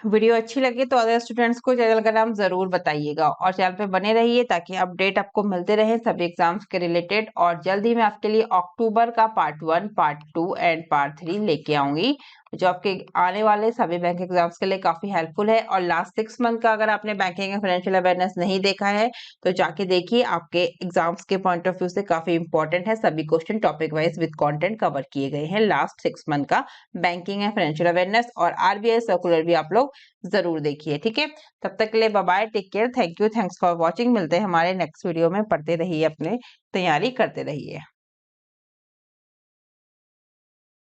वीडियो अच्छी लगे तो अदर स्टूडेंट्स को चैनल का नाम जरूर बताइएगा और चैनल पे बने रहिए ताकि अपडेट आपको मिलते रहे सभी एग्जाम्स के रिलेटेड। और जल्द ही मैं आपके लिए अक्टूबर का पार्ट 1, पार्ट 2 एंड पार्ट 3 लेके आऊंगी, जो आपके आने वाले सभी बैंक एग्जाम्स के लिए काफी हेल्पफुल है। और लास्ट 6 मंथ का अगर आपने बैंकिंग एंड फाइनेंशियल अवेयरनेस नहीं देखा है तो जाके देखिए, आपके एग्जाम्स के पॉइंट ऑफ व्यू से काफी इंपॉर्टेंट है। सभी question topic wise with content cover किए गए हैं लास्ट 6 मंथ का बैंकिंग एंड फाइनेंशियल अवेयरनेस। और RBI सर्कुलर भी आप लोग जरूर देखिए, ठीक है। तब तक के लिए bye bye, take care, thank you, thanks for watching. मिलते हैं हमारे नेक्स्ट वीडियो में। पढ़ते रहिए, अपने तैयारी करते रहिए।